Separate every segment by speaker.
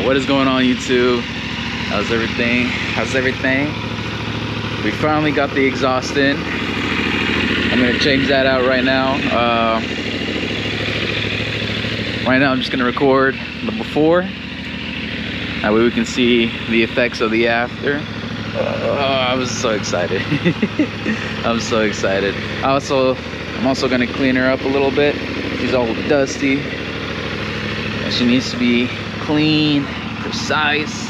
Speaker 1: What is going on, YouTube? How's everything? We finally got the exhaust in. I'm gonna change that out right now. Right now I'm just gonna record the before. That way we can see the effects of the after. I was so excited. I'm so excited. I'm also gonna clean her up a little bit. She's all dusty. She needs to be clean, precise.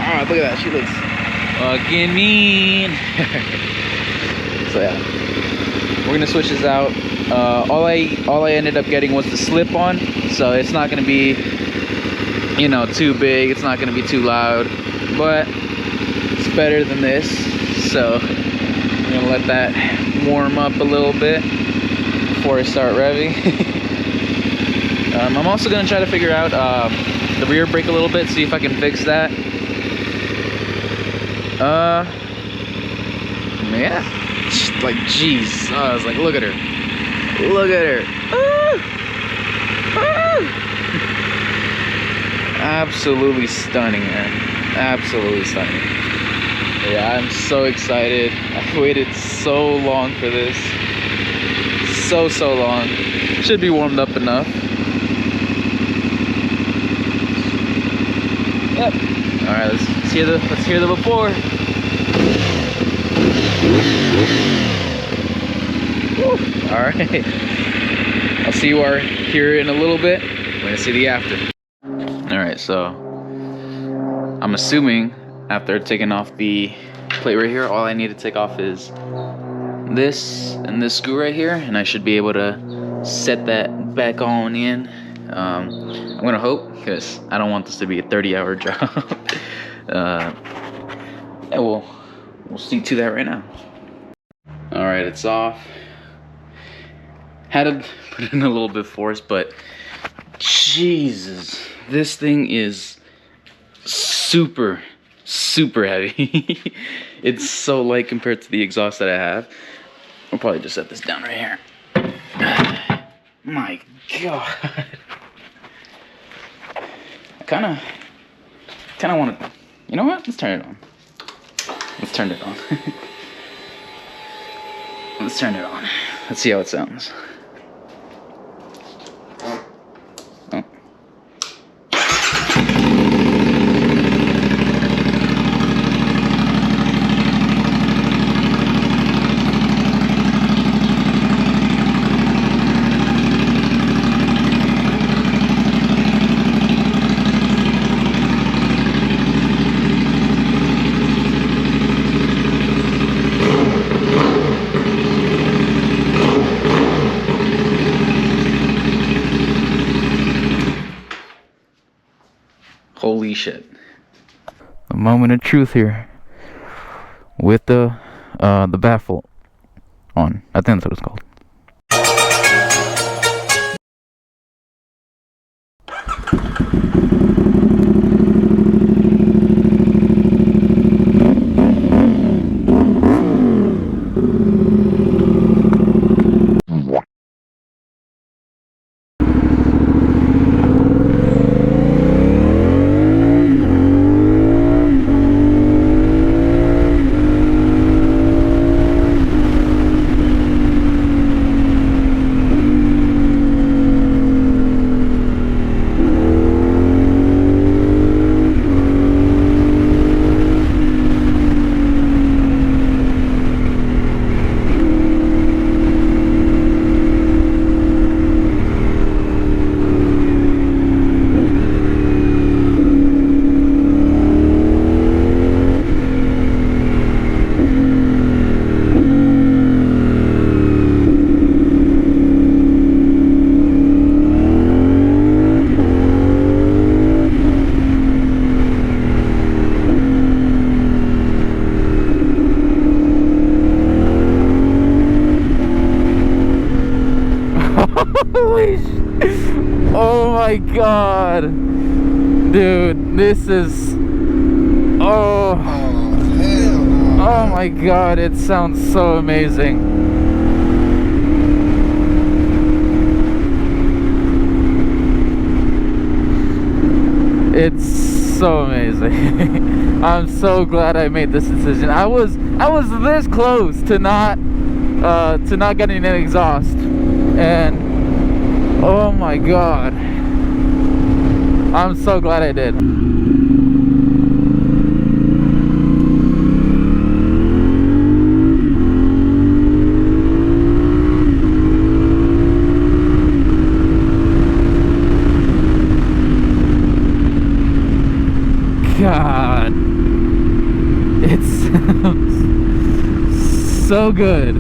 Speaker 1: Oh, look at that. She looks fucking mean. So yeah, we're gonna switch this out. All I ended up getting was the slip-on, so it's not gonna be, you know, too big. It's not gonna be too loud, but it's better than this. So I'm gonna let that warm up a little bit before I start revving. I'm also gonna try to figure out the rear brake a little bit, see if I can fix that. Yeah, like jeez, I was like, look at her, absolutely stunning, man, absolutely stunning. Yeah, I'm so excited. I've waited so long for this, so long. Should be warmed up enough. Yep. All right, let's hear the before. Woo. All right. I'll see you here in a little bit. We're gonna see the after. All right, so I'm assuming after taking off the plate right here, all I need to take off is this and this screw right here, and I should be able to set that back on in. I'm gonna hope, because I don't want this to be a 30-hour job. Yeah, we'll see to that right now. All right, it's off. Had to put it in a little bit forced, but Jesus, this thing is super heavy. It's so light compared to the exhaust that I have. I'll probably just set this down right here. My God. I kind of want to, you know what? Let's turn it on. Let's turn it on. Let's turn it on. Let's see how it sounds. Oh. Holy shit. A moment of truth here with the baffle on. I think that's what it's called. Oh my God, dude, this is, oh my God, it sounds so amazing. It's so amazing. I'm so glad I made this decision. I was this close to not getting an exhaust, and oh my god, I'm so glad I did. God, it sounds so good.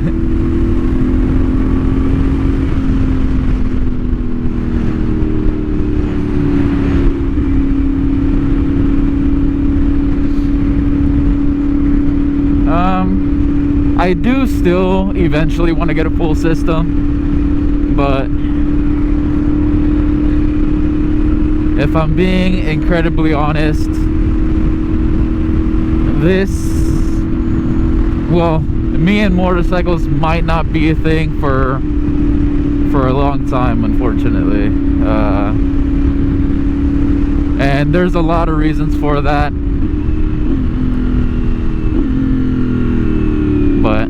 Speaker 1: I do still eventually want to get a full system, but if I'm being incredibly honest, me and motorcycles might not be a thing for a long time, unfortunately. And there's a lot of reasons for that. But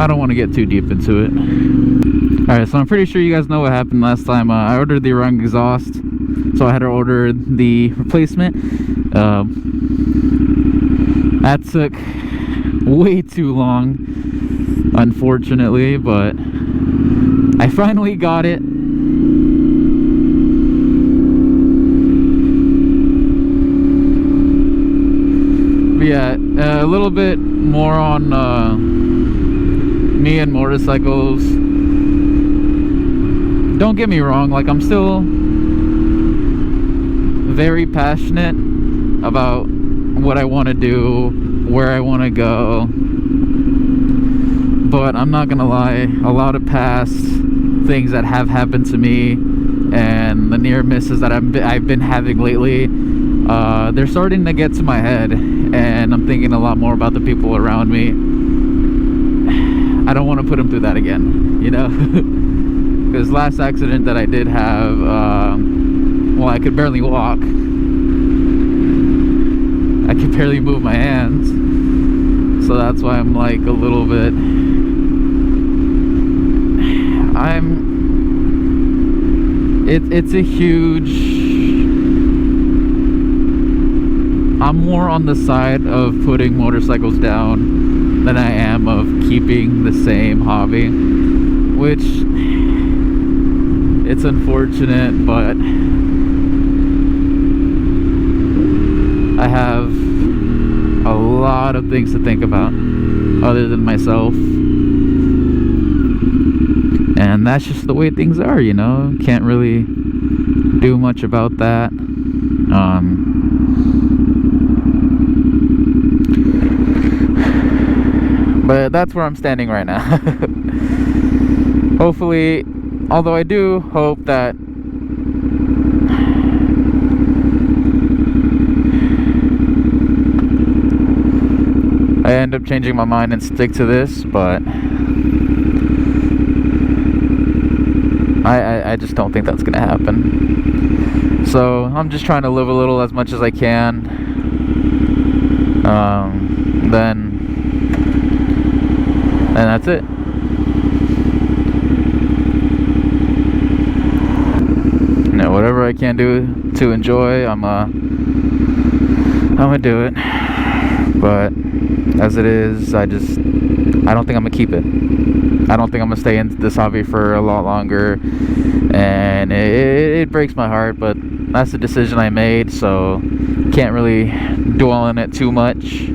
Speaker 1: I don't want to get too deep into it. Alright, so I'm pretty sure you guys know what happened last time. I ordered the wrong exhaust, so I had to order the replacement. That took way too long, unfortunately, but I finally got it. But yeah, a little bit more on me and motorcycles. Don't get me wrong, like, I'm still very passionate about what I want to do, where I want to go, but I'm not gonna lie, a lot of past things that have happened to me and the near misses that I've been having lately, they're starting to get to my head, and I'm thinking a lot more about the people around me. I don't want to put them through that again, you know. Because last accident that I did have, well, I could barely walk. I could barely move my hands. So that's why I'm like a little bit... It's a huge... I'm more on the side of putting motorcycles down than I am of keeping the same hobby. Which... it's unfortunate, but I have a lot of things to think about other than myself, and that's just the way things are, you know. Can't really do much about that. But that's where I'm standing right now. Hopefully, although I do hope that I end up changing my mind and stick to this, but I just don't think that's gonna happen. So I'm just trying to live a little as much as I can. And that's it. Now, whatever I can do to enjoy, I'm gonna do it. But as it is, I don't think I'm gonna keep it. I don't think I'm gonna stay in this hobby for a lot longer, and it breaks my heart, but that's the decision I made, so can't really dwell on it too much.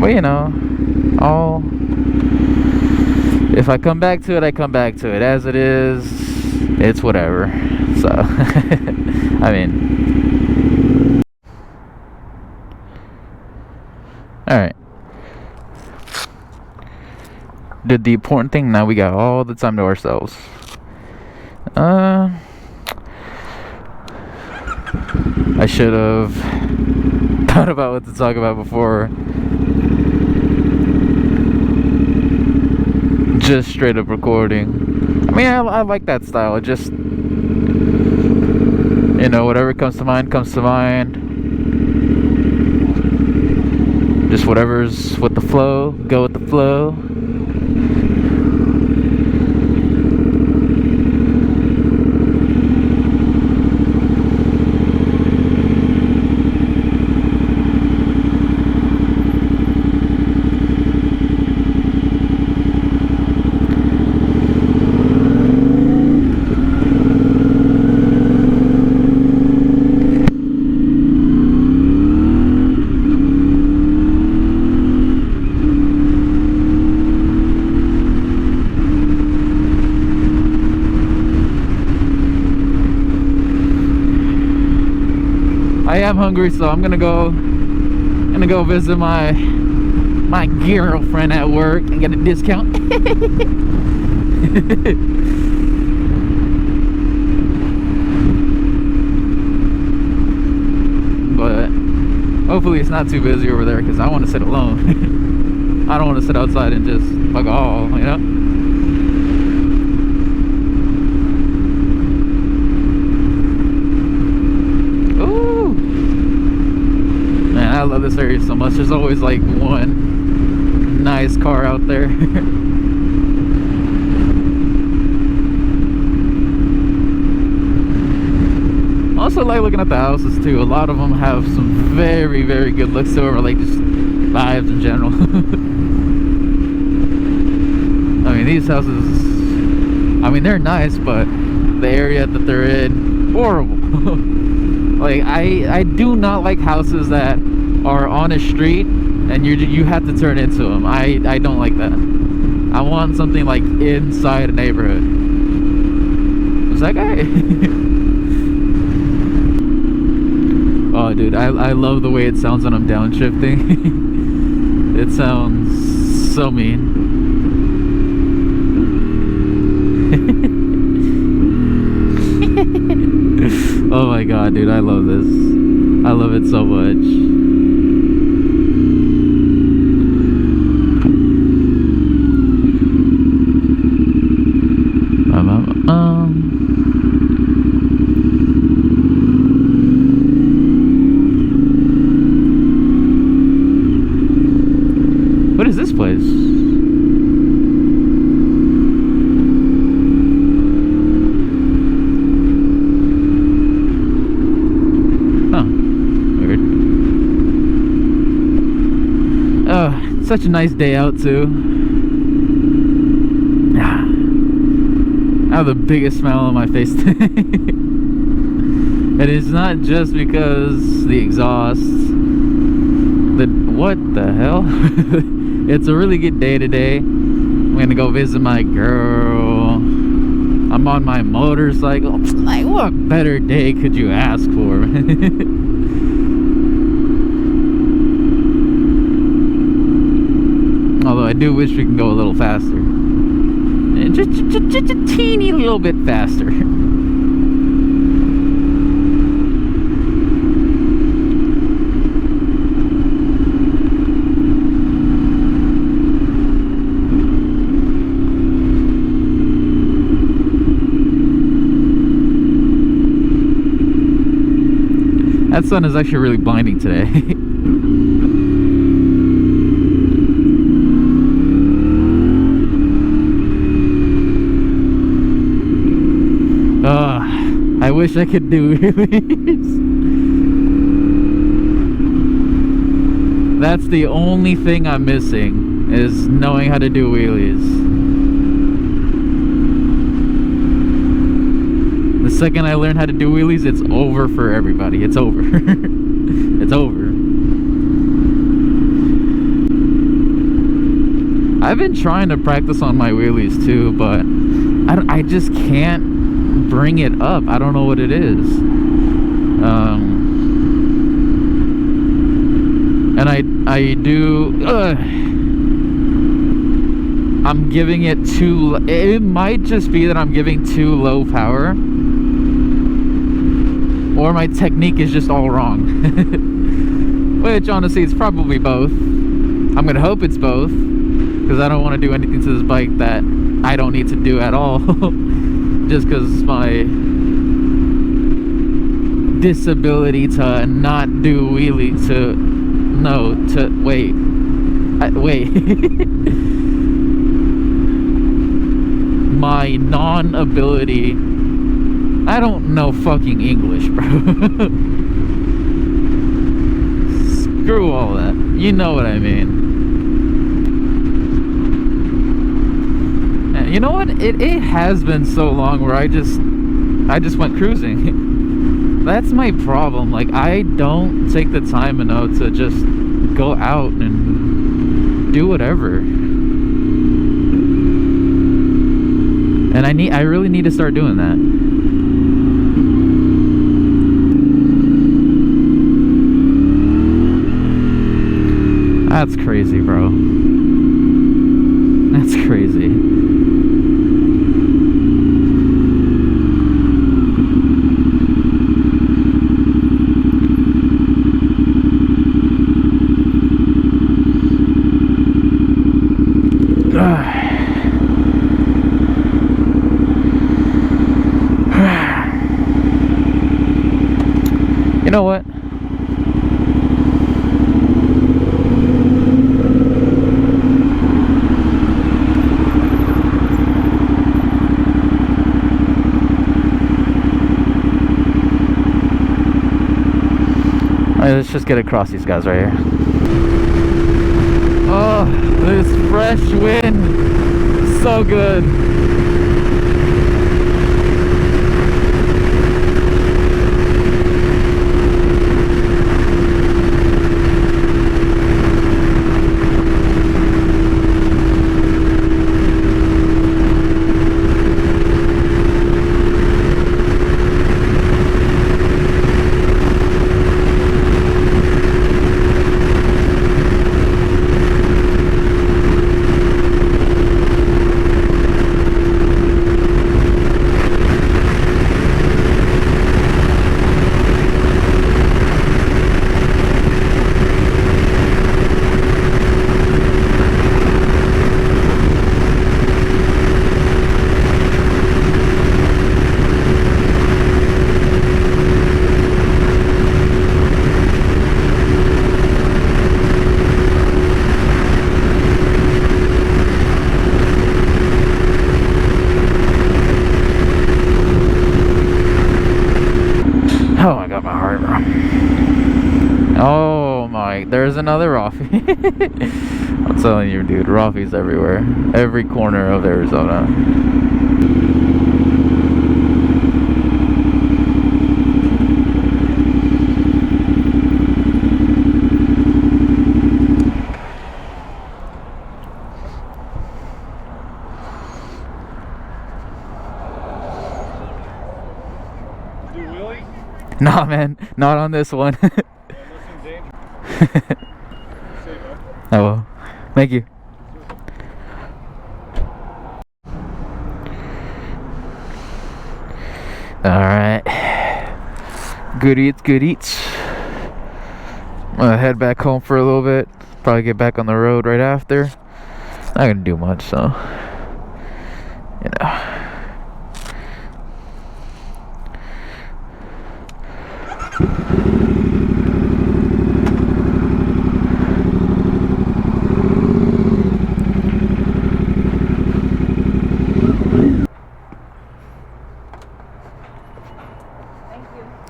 Speaker 1: But you know, if I come back to it, I come back to it. As it is, it's whatever. So I mean, alright, did the important thing. Now we got all the time to ourselves. I should have thought about what to talk about before just straight up recording. I mean, I like that style. It just, you know, whatever comes to mind comes to mind. Just whatever's with the flow, go with the flow. I am hungry, so I'm gonna go visit my girlfriend at work and get a discount. But hopefully it's not too busy over there, because I want to sit alone. I don't want to sit outside and just fuck all, you know. I love this area so much. There's always like one nice car out there. Also like looking at the houses too. A lot of them have some very, very good looks to them, or like just vibes in general. I mean, these houses, I mean, they're nice, but the area that they're in, horrible. Like I do not like houses that are on a street and you have to turn into them. I don't like that. I want something like inside a neighborhood. Who's that guy? Oh dude, I love the way it sounds when I'm downshifting. It sounds so mean. Oh my god, dude, I love this. I love it so much. What is this place? Huh. Weird. Oh, such a nice day out too. I have the biggest smile on my face today. And it's not just because the exhaust. What the hell? It's a really good day today. I'm gonna go visit my girl. I'm on my motorcycle. Like, what better day could you ask for? Although I do wish we can go a little faster. Just a teeny little bit faster. That sun is actually really blinding today. I wish I could do wheelies. That's the only thing I'm missing, is knowing how to do wheelies. The second I learn how to do wheelies, it's over for everybody. It's over. It's over. I've been trying to practice on my wheelies too, but I just can't bring it up. I don't know what it is. And I do. I'm giving it too. It might just be that I'm giving too low power, or my technique is just all wrong. Which honestly, it's probably both. I'm gonna hope it's both. because I don't want to do anything to this bike that I don't need to do at all. Just because my disability to not do wheelie wait my non-ability. I don't know fucking English, bro. Screw all that. You know what I mean. And you know what? It has been so long where I just went cruising. That's my problem. Like, I don't take the time enough to just go out and do whatever. And I really need to start doing that. That's crazy, bro. That's crazy. You know what? Alright, let's just get across these guys right here. Oh, this fresh wind. So good. Oh, I got my heart wrong. Oh my, there's another Raffi. I'm telling you, dude, Raffi's everywhere. Every corner of Arizona. Nah, man, not on this one. Oh well, thank you. Alright, good eats, good eats. I'm gonna head back home for a little bit, probably get back on the road right after. Not gonna do much, so you know.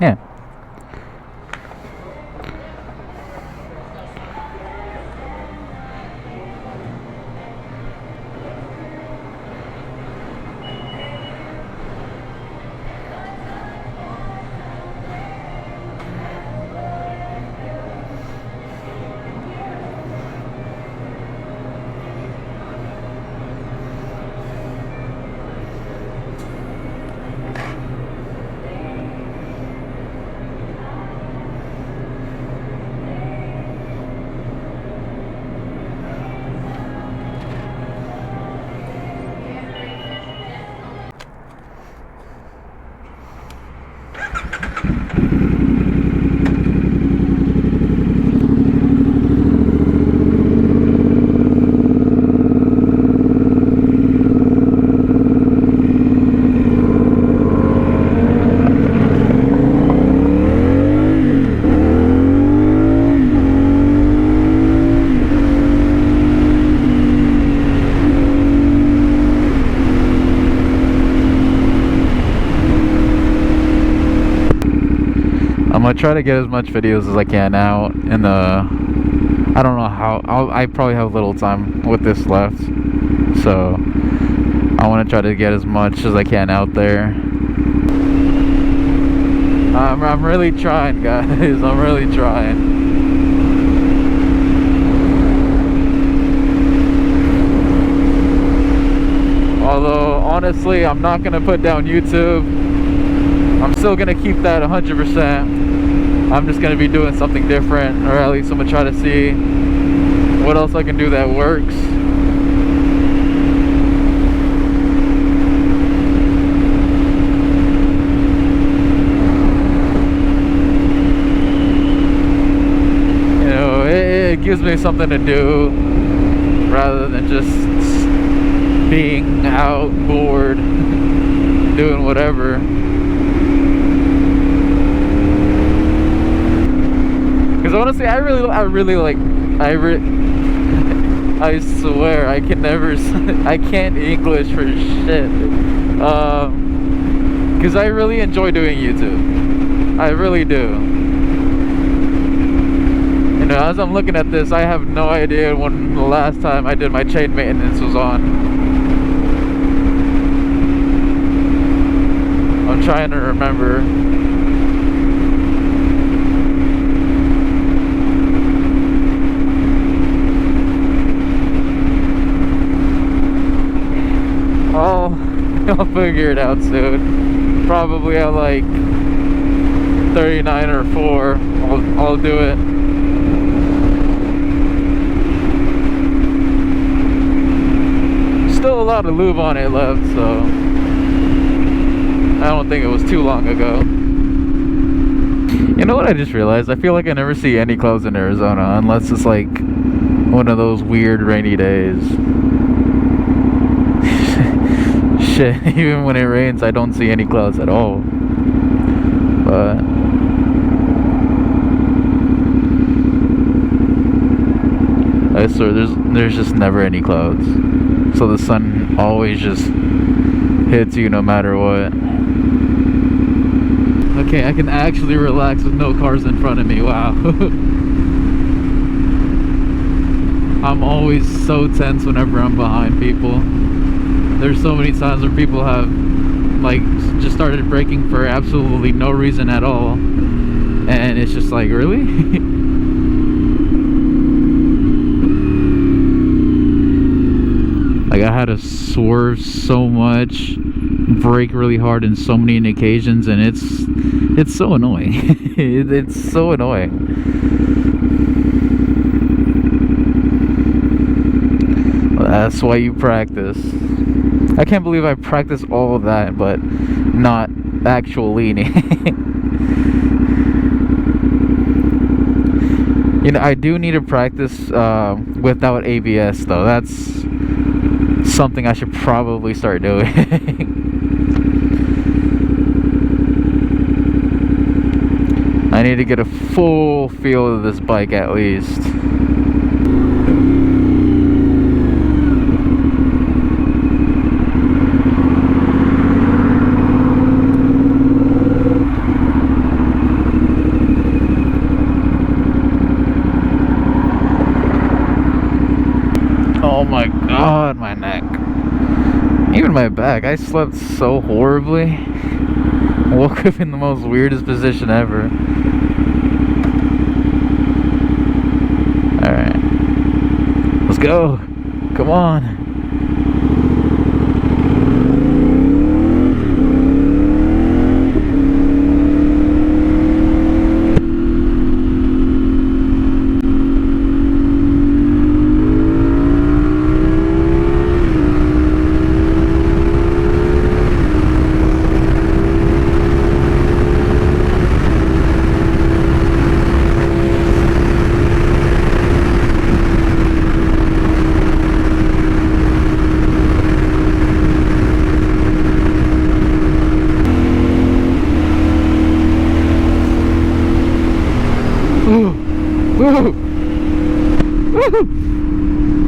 Speaker 1: Yeah. gonna try to get as much videos as I can out in the, I don't know how, I probably have little time with this left, so I want to try to get as much as I can out there. I'm really trying, guys. I'm really trying. Although, honestly, I'm not going to put down YouTube. I'm still going to keep that 100%. I'm just going to be doing something different, or at least I'm going to try to see what else I can do that works. You know, it gives me something to do rather than just being out bored doing whatever. Because honestly, I swear I can't English for shit. Because I really enjoy doing YouTube. I really do. You know, as I'm looking at this, I have no idea when the last time I did my chain maintenance was on. I'm trying to remember. I'll figure it out soon. Probably at like 39 or 4. I'll do it. Still a lot of lube on it left, so I don't think it was too long ago. You know what I just realized? I feel like I never see any clouds in Arizona unless it's like one of those weird rainy days. Shit, even when it rains I don't see any clouds at all. But I swear there's just never any clouds. So the sun always just hits you no matter what. Okay, I can actually relax with no cars in front of me. Wow. I'm always so tense whenever I'm behind people. There's so many times where people have like just started braking for absolutely no reason at all, and it's just like, really? Like I had to swerve so much, brake really hard in so many occasions, and it's so annoying. It's so annoying. Well, that's why you practice. I can't believe I practiced all of that, but not actual leaning. You know, I do need to practice without ABS, though. That's something I should probably start doing. I need to get a full feel of this bike at least. Oh my god, my neck. Even my back. I slept so horribly. Woke up in the most weirdest position ever. Alright. Let's go. Come on.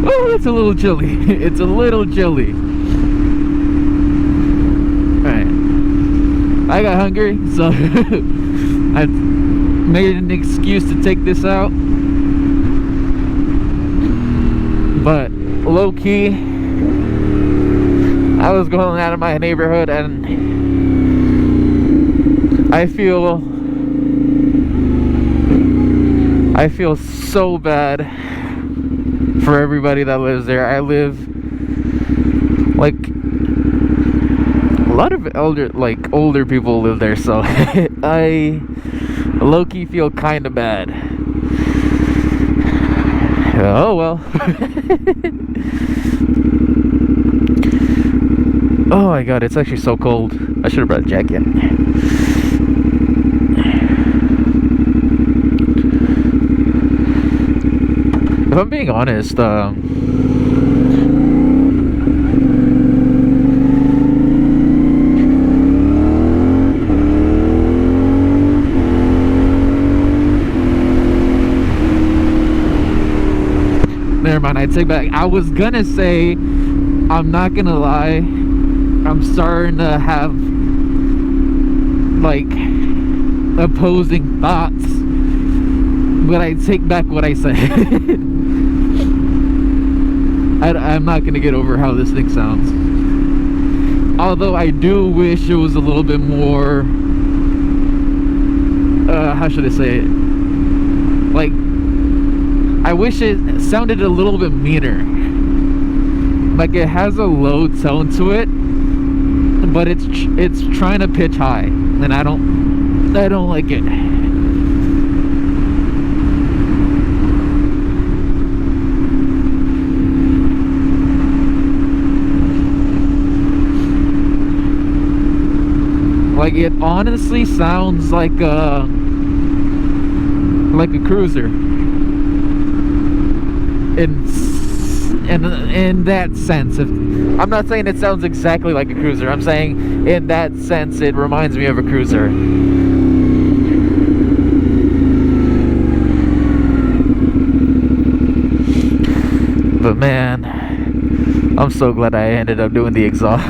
Speaker 1: Oh, it's a little chilly. It's a little chilly. Alright. I got hungry, so made an excuse to take this out, but low-key, I was going out of my neighborhood and I feel so bad for everybody that lives there. I live like a lot of older people live there, so I low-key feel kind of bad. Oh well. Oh my god, it's actually so cold. I should have brought a jacket. If I'm being honest, never mind, I take back. I was gonna say, I'm not gonna lie, I'm starting to have like opposing thoughts, but I take back what I said. I'm not gonna get over how this thing sounds. Although I do wish it was a little bit more, how should I say it? Like, I wish it sounded a little bit meaner. Like, it has a low tone to it, but it's trying to pitch high, and I don't like it. Like, it honestly sounds like a cruiser. In that sense, I'm not saying it sounds exactly like a cruiser. I'm saying in that sense it reminds me of a cruiser. But man, I'm so glad I ended up doing the exhaust.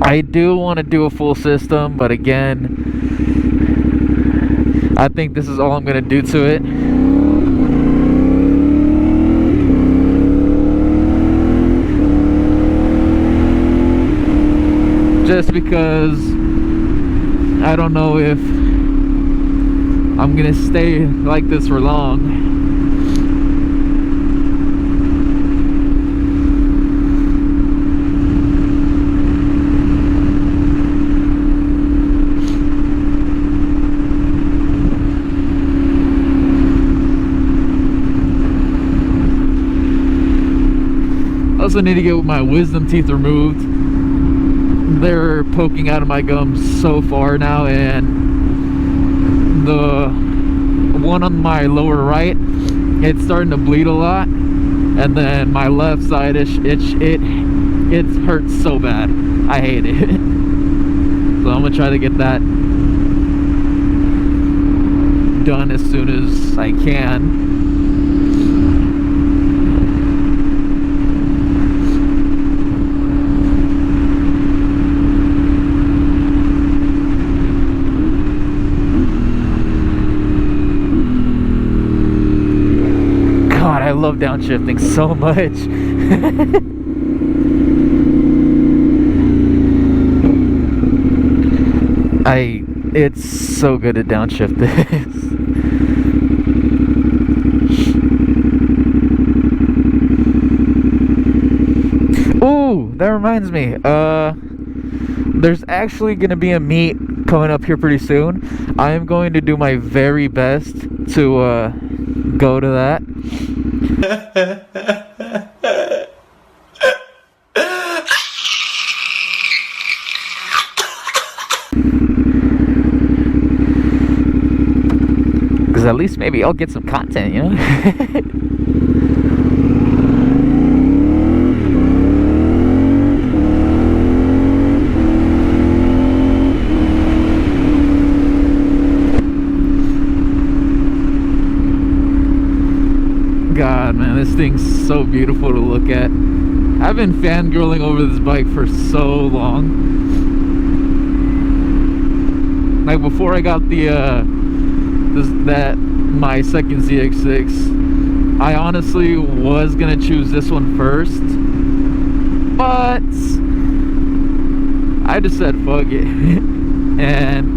Speaker 1: I do want to do a full system, but again, I think this is all I'm going to do to it. Just because I don't know if I'm going to stay like this for long. I also need to get my wisdom teeth removed. They're poking out of my gums so far now, and the one on my lower right, it's starting to bleed a lot, and then my left side, it hurts so bad. I hate it. So I'm gonna try to get that done as soon as I can. I love downshifting so much. It's so good to downshift this. Ooh, that reminds me. There's actually gonna be a meet coming up here pretty soon. I am going to do my very best to go to that. Because at least maybe I'll get some content, you know? God, man, this thing's so beautiful to look at. I've been fangirling over this bike for so long.
Speaker 2: Like before I got the my second ZX6, I honestly was gonna choose this one first, but I just said fuck it. And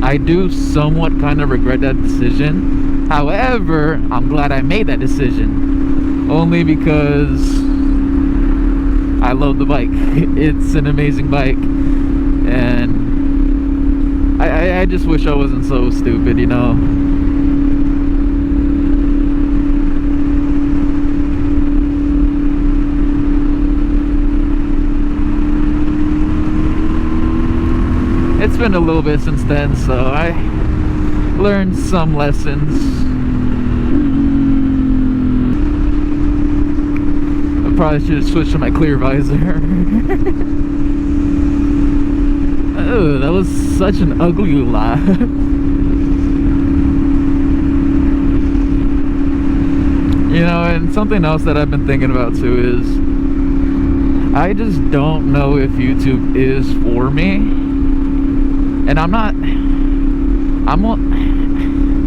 Speaker 2: I do somewhat kind of regret that decision. However, I'm glad I made that decision, only because I love the bike. It's an amazing bike, and I just wish I wasn't so stupid, you know. It's been a little bit since then, so I learned some lessons. I probably should have switched to my clear visor. Oh, that was such an ugly laugh. You know, and something else that I've been thinking about too is I just don't know if YouTube is for me. And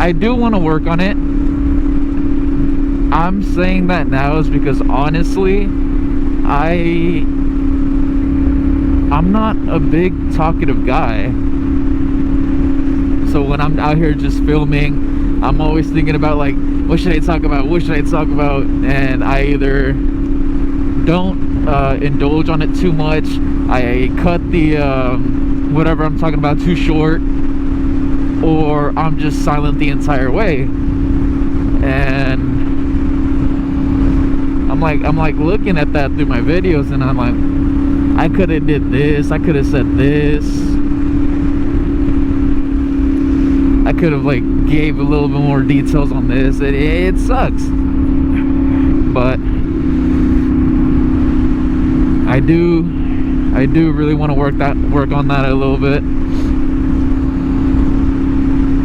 Speaker 2: I do want to work on it. I'm saying that now is because honestly, I'm not a big talkative guy. So when I'm out here just filming, I'm always thinking about like, what should I talk about? What should I talk about? And I either don't indulge on it too much, I cut the whatever I'm talking about too short, or I'm just silent the entire way. And I'm like looking at that through my videos, and I'm like, I could have did this, I could have said this, I could have like gave a little bit more details on this. It sucks, but I do really want to work on that a little bit,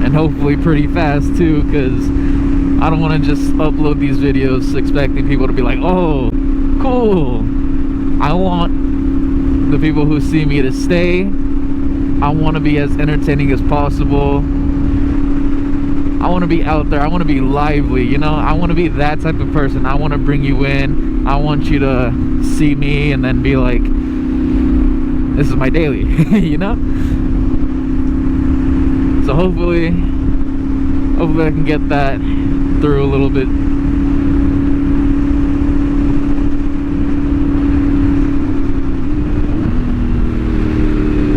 Speaker 2: and hopefully pretty fast too, because I don't want to just upload these videos expecting people to be like, oh cool. I want the people who see me to stay. I want to be as entertaining as possible. I want to be out there. I want to be lively, you know. I want to be that type of person. I want to bring you in. I want you to see me and then be like, this is my daily. You know. So hopefully I can get that through a little bit.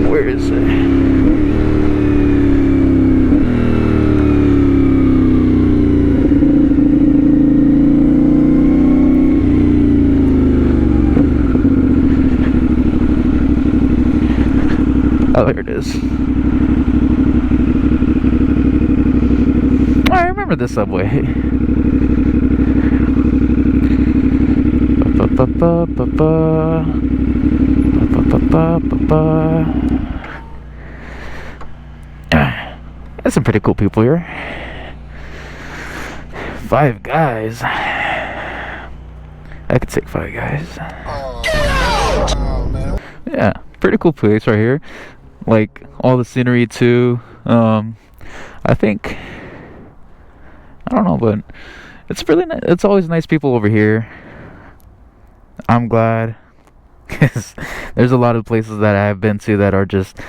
Speaker 2: Where is it? Oh, here it is. I remember the subway. There's some pretty cool people here. Five Guys. I could take Five Guys. Yeah, pretty cool place right here. Like all the scenery too. I think, I don't know, but it's really it's always nice people over here. I'm glad, because there's a lot of places that I've been to that are just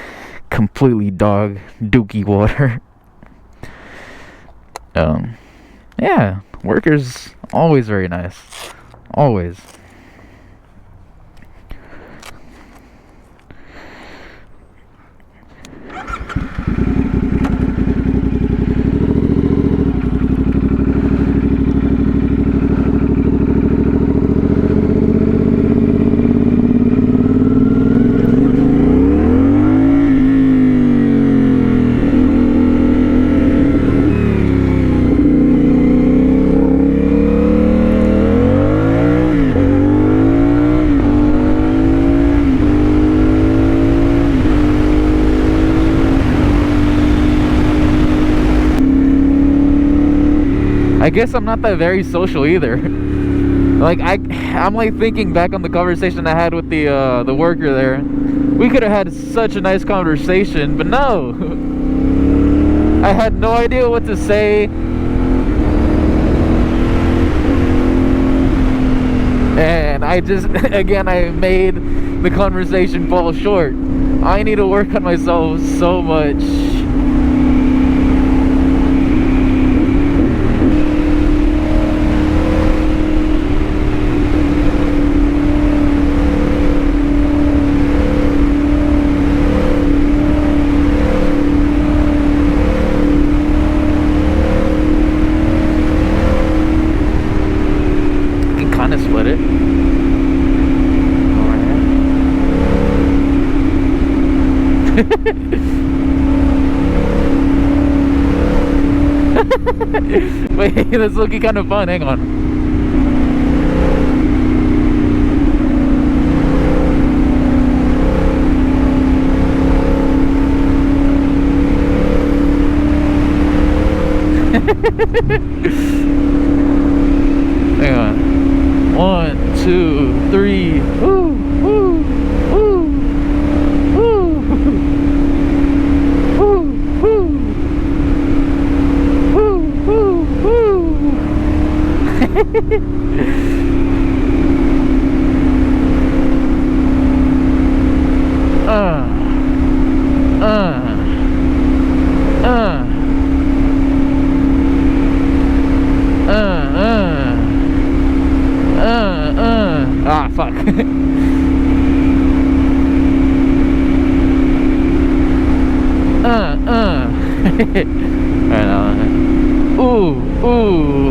Speaker 2: completely dookie water. Yeah, workers always very nice, always. I guess I'm not that very social either. Like I I'm like thinking back on the conversation I had with the worker there. We could have had such a nice conversation, but no. I had no idea what to say. And I just, again, I made the conversation fall short. I need to work on myself so much. Split it. Wait, that's looking kind of fun. Hang on. Hang on. 1, 2, 3. Woo, woo, woo, woo, woo, woo, woo, woo, woo. Ah, fuck. Right now. Ooh, ooh.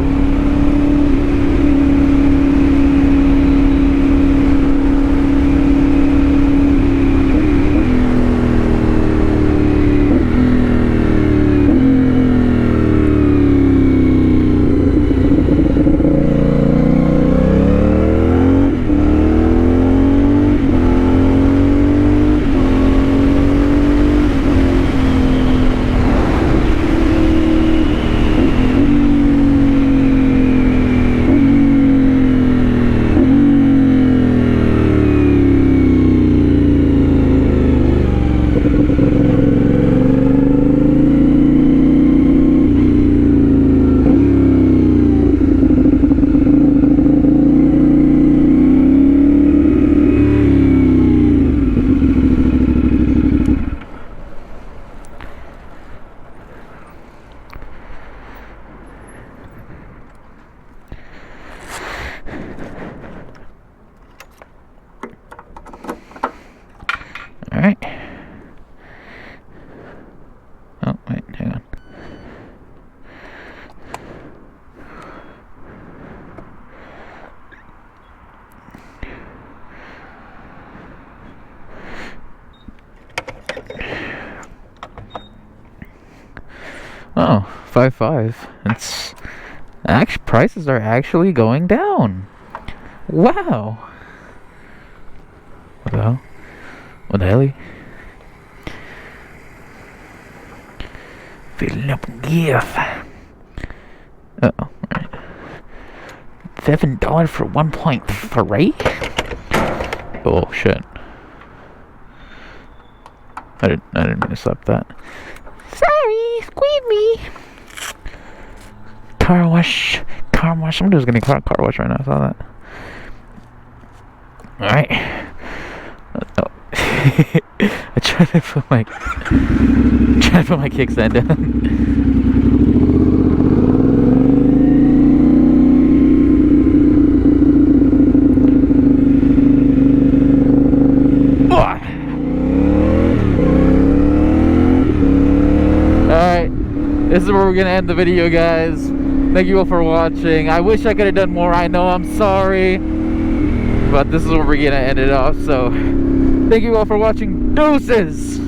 Speaker 2: All right. Oh, wait, hang on. Oh, 5.5. It's actually, prices are actually going down. Wow. What the hell? What the hell? Filling up gift. Uh-oh. Right. $7 for 1.3? Oh shit. I didn't mean to slap that. Sorry, squeeze me. Car wash. Somebody's getting a car wash right now. I saw that. Alright. I tried to put my kickstand down. Alright, this is where we're gonna end the video, guys. Thank you all for watching. I wish I could have done more. I know, I'm sorry, but this is where we're gonna end it off. So thank you all for watching. Deuces!